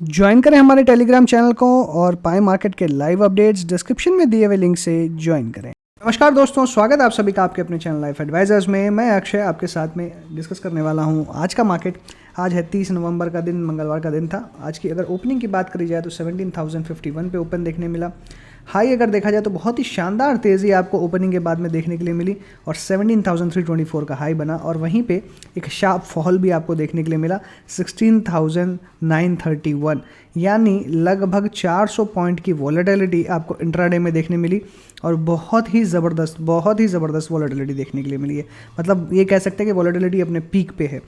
Join करें हमारे Telegram channel को और पाएं मार्केट के लाइव अपडेट्स। डिस्क्रिप्शन में दिए हुए लिंक से ज्वाइन करें। नमस्कार दोस्तों, स्वागत है आप सभी का आपके अपने चैनल लाइफ एडवाइजर्स में। मैं अक्षय आपके साथ में डिस्कस करने वाला हूं आज का मार्केट। आज है 30 नवंबर का दिन, मंगलवार का दिन था। आज की अगर ओपनिंग की बात करी जाए तो 17,051 पे ओपन देखने मिला। हाई अगर देखा जाए तो बहुत ही शानदार तेज़ी आपको ओपनिंग के बाद में देखने के लिए मिली और 17,324 का हाई बना और वहीं पे एक शार्प फॉल भी आपको देखने के लिए मिला 16,931, यानी लगभग 400 पॉइंट की वॉलेटिलिटी आपको इंट्राडे में देखने मिली और बहुत ही ज़बरदस्त वॉलेटिलिटी देखने के लिए मिली है। मतलब ये कह सकते हैं कि वॉलेटिलिटी अपने पीक पे है।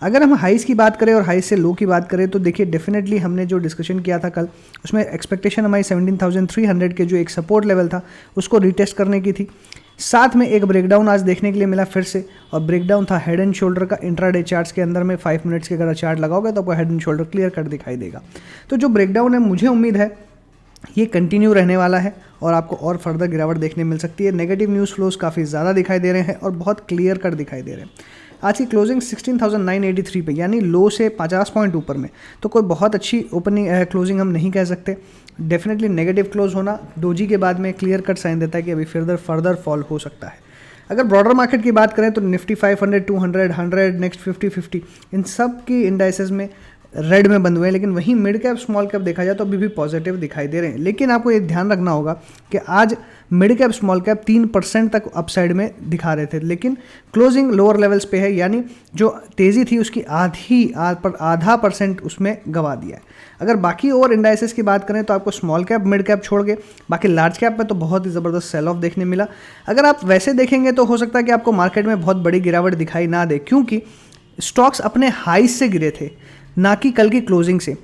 अगर हम हाइस की बात करें और हाई से लो की बात करें तो देखिए डेफिनेटली हमने जो डिस्कशन किया था कल, उसमें एक्सपेक्टेशन हमारी 17,300 के जो एक सपोर्ट लेवल था उसको रिटेस्ट करने की थी। साथ में एक ब्रेकडाउन आज देखने के लिए मिला फिर से, और ब्रेकडाउन था हेड एंड शोल्डर का। इंट्राडे चार्ट्स के अंदर में 5 मिनट्स के अगर चार्ट लगाओगे तो आपको head and shoulder clear cut दिखाई देगा। तो जो ब्रेकडाउन है मुझे उम्मीद है ये कंटिन्यू रहने वाला है और आपको और फर्दर गिरावट देखने मिल सकती है। नेगेटिव न्यूज़ फ्लोज काफ़ी ज़्यादा दिखाई दे रहे हैं और बहुत क्लियर कट दिखाई दे रहे हैं। आज की क्लोजिंग 16,983 पे, यानी लो से 50 पॉइंट ऊपर में, तो कोई बहुत अच्छी ओपनिंग क्लोजिंग हम नहीं कह सकते। डेफिनेटली नेगेटिव क्लोज होना डोजी के बाद में क्लियर कट साइन देता है कि अभी फर्दर फॉल हो सकता है। अगर ब्रॉडर मार्केट की बात करें तो निफ्टी 500, 200, 100, नेक्स्ट 50 इन सब की इंडाइसेस में रेड में बंद हुए हैं, लेकिन वहीं मिड कैप स्मॉल कैप देखा जाए तो अभी भी पॉजिटिव दिखाई दे रहे हैं। लेकिन आपको ये ध्यान रखना होगा कि आज मिड कैप स्मॉल कैप 3% तक अपसाइड में दिखा रहे थे, लेकिन क्लोजिंग लोअर लेवल्स पे है, यानी जो तेज़ी थी उसकी आधा परसेंट उसमें गवा दिया है। अगर बाकी और इंडाइसेस की बात करें तो आपको स्मॉल कैप मिड कैप छोड़ के बाकी लार्ज कैप में तो बहुत ही ज़बरदस्त सेल ऑफ देखने मिला। अगर आप वैसे देखेंगे तो हो सकता है कि आपको मार्केट में बहुत बड़ी गिरावट दिखाई ना दे, क्योंकि स्टॉक्स अपने हाई से गिरे थे, ना कि कल की क्लोजिंग से।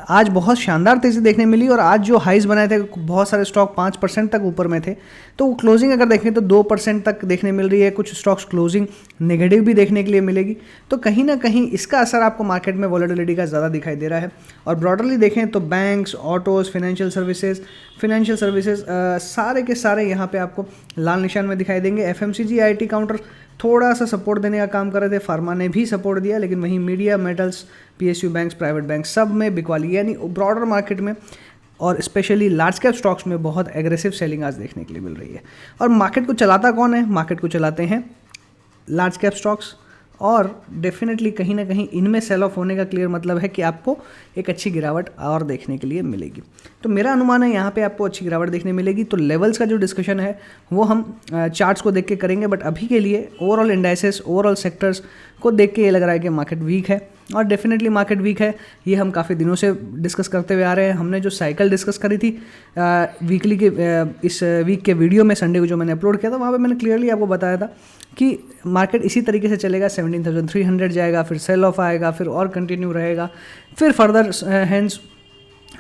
आज बहुत शानदार तेज़ी देखने मिली और आज जो हाइज बनाए थे बहुत सारे स्टॉक 5% तक ऊपर में थे, तो क्लोजिंग अगर देखें तो 2% तक देखने मिल रही है। कुछ स्टॉक्स क्लोजिंग नेगेटिव भी देखने के लिए मिलेगी, तो कहीं ना कहीं इसका असर आपको मार्केट में वॉलेटिलिटी का ज़्यादा दिखाई दे रहा है। और ब्रॉडरली देखें तो बैंक्स, ऑटोज़, फाइनेंशियल सर्विसेज सारे के सारे यहाँ पे आपको लाल निशान में दिखाई देंगे। FMCG, IT काउंटर थोड़ा सा सपोर्ट देने का काम कर रहे थे, फार्मा ने भी सपोर्ट दिया, लेकिन वहीं media, metals, PSU banks, private bank सब में बिकवाली, यानी ब्रॉडर मार्केट में और स्पेशली लार्ज कैप स्टॉक्स में बहुत एग्रेसिव सेलिंग आज देखने के लिए मिल रही है। और मार्केट को चलाता कौन है? मार्केट को चलाते हैं लार्ज कैप स्टॉक्स, और डेफिनेटली कहीं ना कहीं इनमें सेल ऑफ होने का क्लियर मतलब है कि आपको एक अच्छी गिरावट और देखने के लिए मिलेगी। तो मेरा अनुमान है यहाँ पे आपको अच्छी गिरावट देखने मिलेगी। तो लेवल्स का जो डिस्कशन है वो हम चार्ट्स को देख के करेंगे, बट अभी के लिए ओवरऑल इंडाइसेस, ओवरऑल सेक्टर्स को देख के ये लग रहा है कि मार्केट वीक है, और डेफिनेटली मार्केट वीक है। ये हम काफ़ी दिनों से डिस्कस करते हुए आ रहे हैं। हमने जो साइकिल डिस्कस करी थी वीकली के इस वीक के वीडियो में, संडे को जो मैंने अपलोड किया था, वहाँ पे मैंने क्लियरली आपको बताया था कि मार्केट इसी तरीके से चलेगा। 17,300 जाएगा, फिर सेल ऑफ आएगा, फिर और कंटिन्यू रहेगा, फिर फर्दर हैंड्स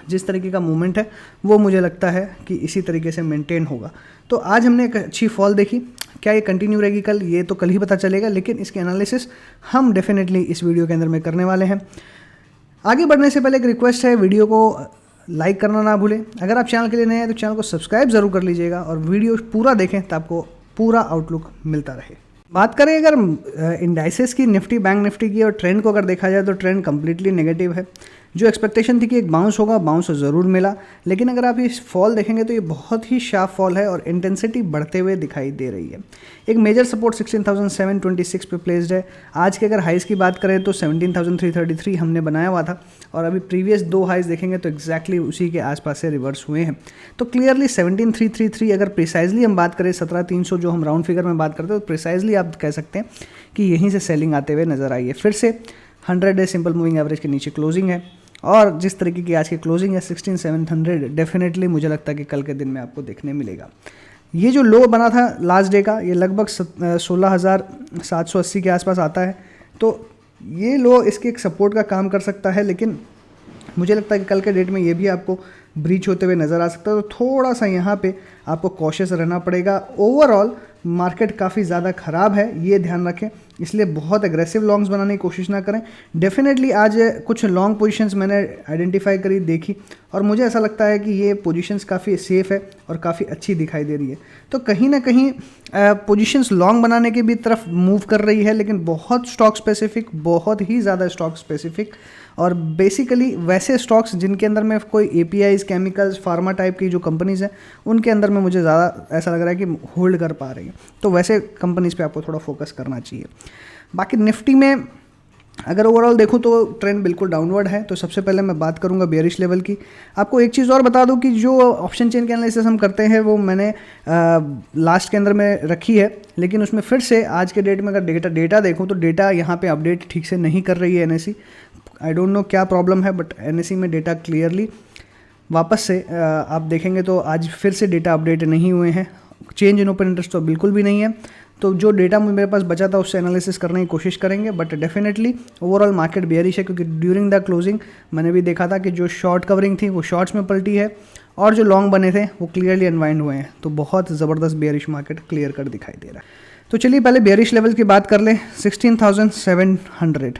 जिस तरीके का मूवमेंट है वो मुझे लगता है कि इसी तरीके से मेंटेन होगा। तो आज हमने एक अच्छी फॉल देखी। क्या ये कंटिन्यू रहेगी कल? ये तो कल ही पता चलेगा, लेकिन इसके एनालिसिस हम डेफिनेटली इस वीडियो के अंदर में करने वाले हैं। आगे बढ़ने से पहले एक रिक्वेस्ट है, वीडियो को लाइक करना ना भूलें। अगर आप चैनल के लिए नए हैं तो चैनल को सब्सक्राइब ज़रूर कर लीजिएगा और वीडियो पूरा देखें तो आपको पूरा आउटलुक मिलता रहे। बात करें अगर इंडाइसेस की, निफ्टी, बैंक निफ्टी की, और ट्रेंड को अगर देखा जाए तो ट्रेंड कम्प्लीटली नेगेटिव है। जो एक्सपेक्टेशन थी कि एक बाउंस होगा, बाउंस ज़रूर मिला, लेकिन अगर आप ये फॉल देखेंगे तो ये बहुत ही शार्प फॉल है और इंटेंसिटी बढ़ते हुए दिखाई दे रही है। एक मेजर सपोर्ट 16,726 पे प्लेस्ड है। आज के अगर हाइज़ की बात करें तो 17,333 हमने बनाया हुआ था, और अभी प्रीवियस 2 हाइज़ देखेंगे तो एग्जैक्टली उसी के आसपास से रिवर्स हुए हैं। तो क्लियरली 17,333 अगर प्रिसाइजली हम बात करें, 17,300 जो हम राउंड फिगर में बात करते हैं, तो प्रिसाइजली आप कह सकते हैं कि यहीं से सेलिंग आते हुए नजर आई है। फिर से 100 डे सिंपल मूविंग एवरेज के नीचे क्लोजिंग है, और जिस तरीके की आज की क्लोजिंग है 16,700, डेफिनेटली मुझे लगता है कि कल के दिन में आपको देखने मिलेगा। ये जो लो बना था लास्ट डे का, ये लगभग 16,780 के आसपास आता है, तो ये लो इसके एक सपोर्ट का काम कर सकता है, लेकिन मुझे लगता है कि कल के डेट में ये भी आपको ब्रीच होते हुए नज़र आ सकता है। तो थोड़ा सा यहाँ पे आपको कॉशियस रहना पड़ेगा। ओवरऑल मार्केट काफ़ी ज़्यादा ख़राब है, ये ध्यान रखें, इसलिए बहुत एग्रेसिव लॉन्ग्स बनाने की कोशिश ना करें। डेफिनेटली आज कुछ लॉन्ग पोजीशंस मैंने आइडेंटिफाई करी, देखी, और मुझे ऐसा लगता है कि ये पोजीशंस काफ़ी सेफ़ है और काफ़ी अच्छी दिखाई दे रही है। तो कहीं ना कहीं पोजीशंस लॉन्ग बनाने की भी तरफ मूव कर रही है, लेकिन बहुत स्टॉक स्पेसिफिक, बहुत ही ज़्यादा स्टॉक स्पेसिफिक, और बेसिकली वैसे स्टॉक्स जिनके अंदर में कोई एपीआईज, केमिकल्स, फार्मा टाइप की जो कंपनीज़ हैं उनके अंदर में मुझे ज़्यादा ऐसा लग रहा है कि होल्ड कर पा रही है। तो वैसे कंपनीज़ पे आपको थोड़ा फोकस करना चाहिए। बाकी निफ्टी में अगर ओवरऑल देखूँ तो ट्रेंड बिल्कुल डाउनवर्ड है। तो सबसे पहले मैं बात करूँगा बेयरिश लेवल की। आपको एक चीज़ और बता दूँ कि जो ऑप्शन चेन के एनालिसिस हम करते हैं वो मैंने लास्ट के अंदर में रखी है, लेकिन उसमें फिर से आज के डेट में अगर डेटा देखूँ तो डेटा यहाँ पे अपडेट ठीक से नहीं कर रही है एनएसई। आई डोंट नो क्या प्रॉब्लम है, बट एनएसई में डेटा क्लियरली वापस से आप देखेंगे तो आज फिर से डेटा अपडेट नहीं हुए हैं। चेंज इन ओपन इंटरेस्ट तो बिल्कुल भी नहीं है। तो जो डेटा मेरे पास बचा था उससे एनालिसिस करने की कोशिश करेंगे, but definitely overall market bearish है, क्योंकि ड्यूरिंग द क्लोजिंग मैंने भी देखा था कि जो शॉर्ट कवरिंग थी वो शॉर्ट्स में पलटी है और जो लॉन्ग बने थे वो क्लियरली अनवाइंड हुए हैं। तो बहुत ज़बरदस्त बेयरिश मार्केट क्लियर कर दिखाई दे रहा है। तो चलिए पहले बेयरिश लेवल की बात कर लें। 16,700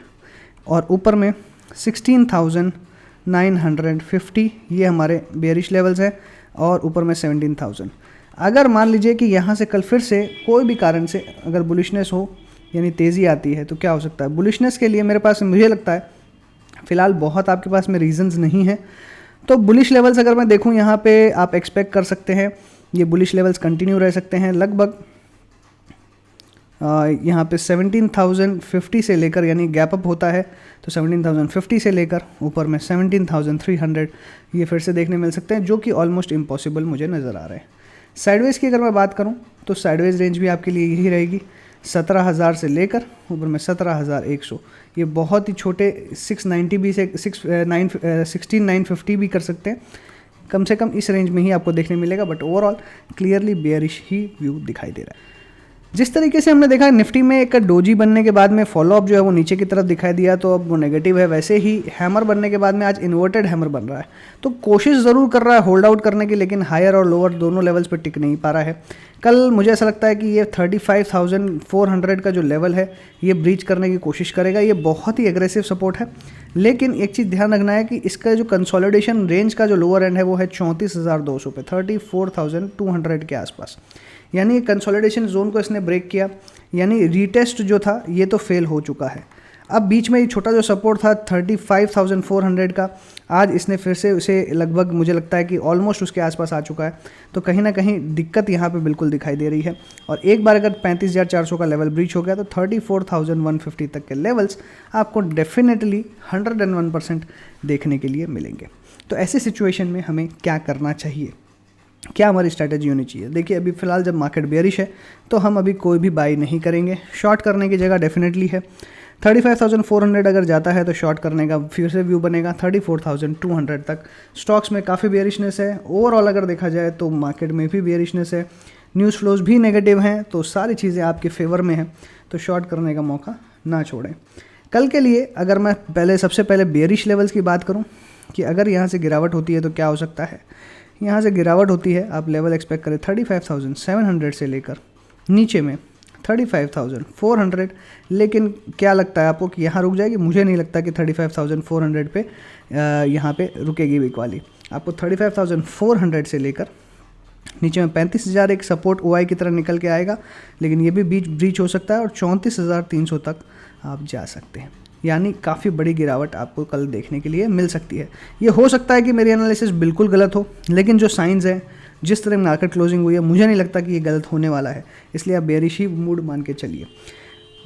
और ऊपर में 16,950 ये हमारे बेयरिश लेवल्स हैं, और ऊपर में 17,000। अगर मान लीजिए कि यहाँ से कल फिर से कोई भी कारण से अगर बुलिशनेस हो, यानी तेज़ी आती है, तो क्या हो सकता है। बुलिशनेस के लिए मेरे पास, मुझे लगता है फ़िलहाल बहुत आपके पास में रीजंस नहीं है। तो बुलिश लेवल्स अगर मैं देखूँ यहाँ पे आप एक्सपेक्ट कर सकते हैं ये बुलिश लेवल्स कंटिन्यू रह सकते हैं लगभग यहाँ पे 17,050 से लेकर, यानी गैप अप होता है तो 17,050 से लेकर ऊपर में 17,300 ये फिर से देखने मिल सकते हैं, जो कि ऑलमोस्ट इम्पॉसिबल मुझे नज़र आ रहे हैं। साइडवेज की अगर मैं बात करूं तो साइडवेज रेंज भी आपके लिए यही रहेगी 17,000 से लेकर ऊपर में 17,100। ये बहुत ही छोटे 690 भी से 16,950 भी कर सकते हैं, कम से कम इस रेंज में ही आपको देखने मिलेगा। But overall clearly bearish he view दिखाई दे रहा है। जिस तरीके से हमने देखा निफ्टी में एक डोजी बनने के बाद में फॉलोअप जो है वो नीचे की तरफ दिखाई दिया, तो अब वो नेगेटिव है। वैसे ही हैमर बनने के बाद में आज इन्वर्टेड हैमर बन रहा है, तो कोशिश ज़रूर कर रहा है होल्ड आउट करने की, लेकिन हायर और लोअर दोनों लेवल्स पर टिक नहीं पा रहा है। कल मुझे ऐसा लगता है कि ये 35,400 का जो लेवल है ये ब्रीच करने की कोशिश करेगा। ये बहुत ही एग्रेसिव सपोर्ट है, लेकिन एक चीज़ ध्यान रखना है कि इसका जो कंसोलिडेशन रेंज का जो लोअर एंड है वो है 34,200 पे, 34,200 के आसपास। यानी कंसोलिडेशन जोन को इसने ब्रेक किया, यानी रीटेस्ट जो था ये तो फेल हो चुका है। अब बीच में ये छोटा जो सपोर्ट था 35,400 का, आज इसने फिर से उसे लगभग मुझे लगता है कि ऑलमोस्ट उसके आसपास आ चुका है। तो कहीं ना कहीं दिक्कत यहाँ पे बिल्कुल दिखाई दे रही है। और एक बार अगर 35,400 का लेवल ब्रीच हो गया तो 34,150 तक के लेवल्स आपको डेफिनेटली 101% देखने के लिए मिलेंगे। तो ऐसे सिचुएशन में हमें क्या करना चाहिए, क्या हमारी स्ट्रैटेजी होनी चाहिए। देखिए अभी फ़िलहाल जब मार्केट बेयरिश है तो हम अभी कोई भी बाई नहीं करेंगे। शॉर्ट करने की जगह डेफिनेटली है 35,400 अगर जाता है तो शॉर्ट करने का फिर से व्यू बनेगा 34,200 तक। स्टॉक्स में काफ़ी बेयरिशनेस है। ओवरऑल अगर देखा जाए तो मार्केट में भी बेयरिशनेस है, न्यूज़ फ्लोज भी नेगेटिव हैं, तो सारी चीज़ें आपके फेवर में हैं, तो शॉर्ट करने का मौका ना छोड़ें। कल के लिए अगर मैं सबसे पहले बेयरिश लेवल्स की बात करूँ कि अगर यहाँ से गिरावट होती है तो क्या हो सकता है। यहाँ से गिरावट होती है, आप लेवल एक्सपेक्ट करें 35,700 से लेकर नीचे में 35,400। लेकिन क्या लगता है आपको कि यहाँ रुक जाएगी? मुझे नहीं लगता कि 35,400 पे यहाँ पे रुकेगी वीक वाली। आपको 35,400 से लेकर नीचे में 35,000 एक सपोर्ट ओआई की तरह निकल के आएगा, लेकिन ये भी ब्रीच हो सकता है और 34,300 तक आप जा सकते हैं। यानी काफ़ी बड़ी गिरावट आपको कल देखने के लिए मिल सकती है। ये हो सकता है कि मेरी एनालिसिस बिल्कुल गलत हो, लेकिन जो साइंस है, जिस तरह मार्केट क्लोजिंग हुई है, मुझे नहीं लगता कि ये गलत होने वाला है, इसलिए आप बेयरिश ही मूड मान के चलिए।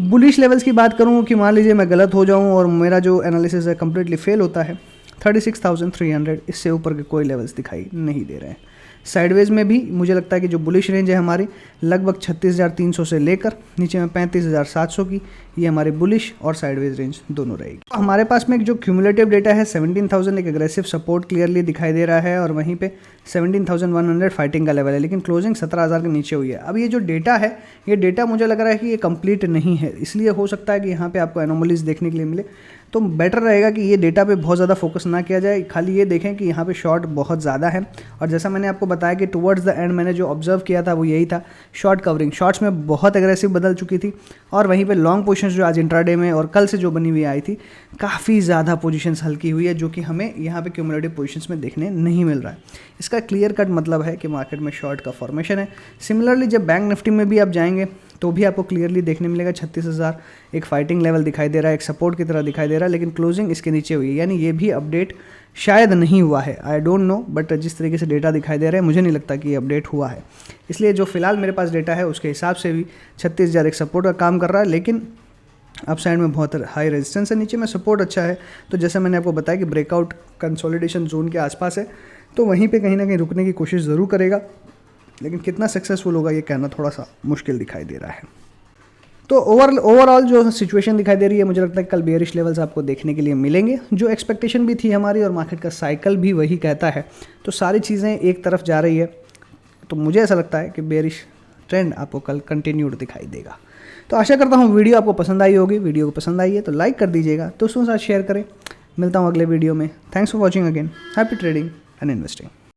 बुलिश लेवल्स की बात करूँ कि मान लीजिए मैं गलत हो जाऊँ और मेरा जो एनालिसिस है कम्प्लीटली फेल होता है, 36,300 इससे ऊपर के कोई लेवल्स दिखाई नहीं दे रहे हैं। साइडवेज में भी मुझे लगता है कि जो बुलिश रेंज है हमारी लगभग 36,300 से लेकर नीचे में 35,700 की, ये हमारे बुलिश और साइडवेज रेंज दोनों रहेगी। तो हमारे पास में एक जो क्यूमुलेटिव डेटा है 17,000 एक एग्रेसिव सपोर्ट क्लियरली दिखाई दे रहा है, और वहीं पे 17,100 फाइटिंग का लेवल है, लेकिन क्लोजिंग 17,000 के नीचे हुई है। अब ये जो डेटा है, ये डेटा मुझे लग रहा है कि ये कंप्लीट नहीं है, इसलिए हो सकता है कि यहाँ पे आपको एनोमलीज देखने के लिए मिले। तो बेटर रहेगा कि ये डेटा पे बहुत ज़्यादा फोकस ना किया जाए, खाली ये देखें कि यहाँ पे शॉर्ट बहुत ज़्यादा है। और जैसा मैंने आपको बताया कि टुवर्ड्स द एंड मैंने जो ऑब्जर्व किया था वो यही था, शॉर्ट कवरिंग शॉर्ट्स में बहुत एग्रेसिव बदल चुकी थी, और वहीं पे लॉन्ग पोजीशन पोजीशंस जो आज इंट्राडे में और कल से जो बनी हुई आई थी, काफ़ी ज़्यादा पोजीशंस हल्की हुई है, जो कि हमें यहाँ पे क्यूमुलेटिव पोजीशंस में देखने नहीं मिल रहा है। इसका क्लियर कट मतलब है कि मार्केट में शॉर्ट का फॉर्मेशन है। सिमिलरली जब बैंक निफ्टी में भी आप जाएंगे तो भी आपको क्लियरली देखने मिलेगा 36,000 एक फाइटिंग लेवल दिखाई दे रहा है, एक सपोर्ट की तरह दिखाई दे रहा है, लेकिन क्लोजिंग इसके नीचे हुई है, यानी ये भी अपडेट शायद नहीं हुआ है। आई डोंट नो, बट जिस तरीके से डेटा दिखाई दे रहा है मुझे नहीं लगता कि ये अपडेट हुआ है। इसलिए जो फिलहाल मेरे पास डेटा है उसके हिसाब से भी 36,000 एक सपोर्ट का काम कर रहा है, लेकिन अप साइड में बहुत हाई रेजिस्टेंस है, नीचे में सपोर्ट अच्छा है। तो जैसे मैंने आपको बताया कि ब्रेकआउट कंसोलिडेशन जोन के आसपास है, तो वहीं पे कहीं ना कहीं रुकने की कोशिश ज़रूर करेगा, लेकिन कितना सक्सेसफुल होगा ये कहना थोड़ा सा मुश्किल दिखाई दे रहा है। तो ओवरऑल जो सिचुएशन दिखाई दे रही है, मुझे लगता है कल बेयरिश लेवल्स आपको देखने के लिए मिलेंगे, जो एक्सपेक्टेशन भी थी हमारी और मार्केट का साइकिल भी वही कहता है। तो सारी चीज़ें एक तरफ जा रही है, तो मुझे ऐसा लगता है कि बेयरिश ट्रेंड आपको कल कंटिन्यूड दिखाई देगा। तो आशा करता हूँ वीडियो आपको पसंद आई होगी। वीडियो को पसंद आई है तो लाइक कर दीजिएगा, दोस्तों के साथ शेयर करें। मिलता हूँ अगले वीडियो में। Thanks for watching again. Happy trading and investing.